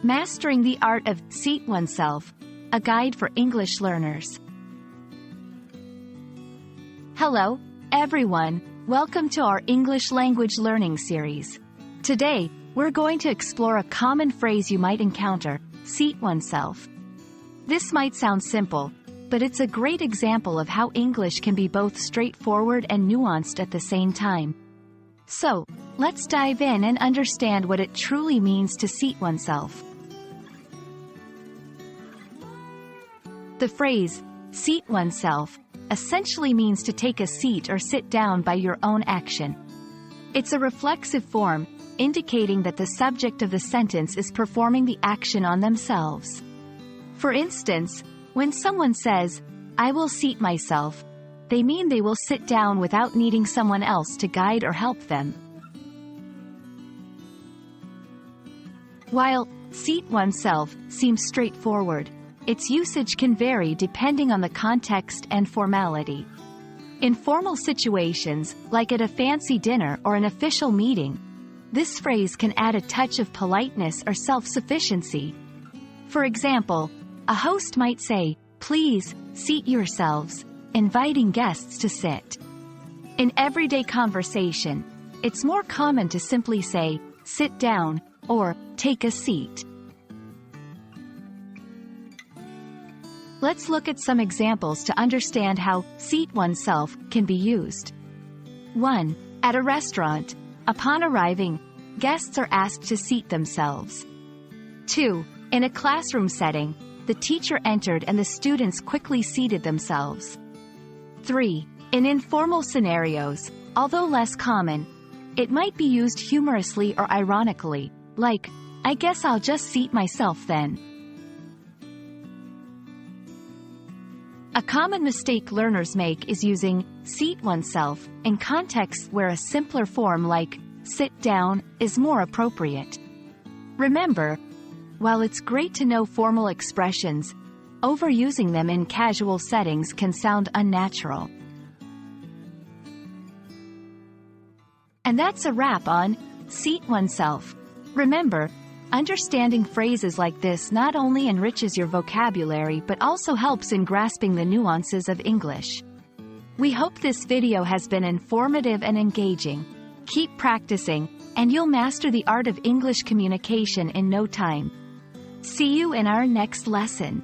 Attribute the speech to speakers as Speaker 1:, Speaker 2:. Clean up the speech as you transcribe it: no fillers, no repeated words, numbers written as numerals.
Speaker 1: Mastering the Art of Seat Oneself, a guide for English learners. Hello, everyone. Welcome to our English language learning series. Today, we're going to explore a common phrase you might encounter, seat oneself. This might sound simple, but it's a great example of how English can be both straightforward and nuanced at the same time. So, let's dive in and understand what it truly means to seat oneself. The phrase, seat oneself, essentially means to take a seat or sit down by your own action. It's a reflexive form, indicating that the subject of the sentence is performing the action on themselves. For instance, when someone says, "I will seat myself," they mean they will sit down without needing someone else to guide or help them. While seat oneself seems straightforward, its usage can vary depending on the context and formality. In formal situations, like at a fancy dinner or an official meeting, this phrase can add a touch of politeness or self-sufficiency. For example, a host might say, "Please, seat yourselves," inviting guests to sit. In everyday conversation, it's more common to simply say, "Sit down," or "Take a seat." Let's look at some examples to understand how seat oneself can be used. 1. At a restaurant, upon arriving, guests are asked to seat themselves. 2. In a classroom setting, the teacher entered and the students quickly seated themselves. 3. In informal scenarios, although less common, it might be used humorously or ironically, like, "I guess I'll just seat myself then." A common mistake learners make is using seat oneself in contexts where a simpler form like sit down is more appropriate. Remember, while it's great to know formal expressions, overusing them in casual settings can sound unnatural. And that's a wrap on seat oneself. Remember, understanding phrases like this not only enriches your vocabulary but also helps in grasping the nuances of English. We hope this video has been informative and engaging. Keep practicing, and you'll master the art of English communication in no time. See you in our next lesson.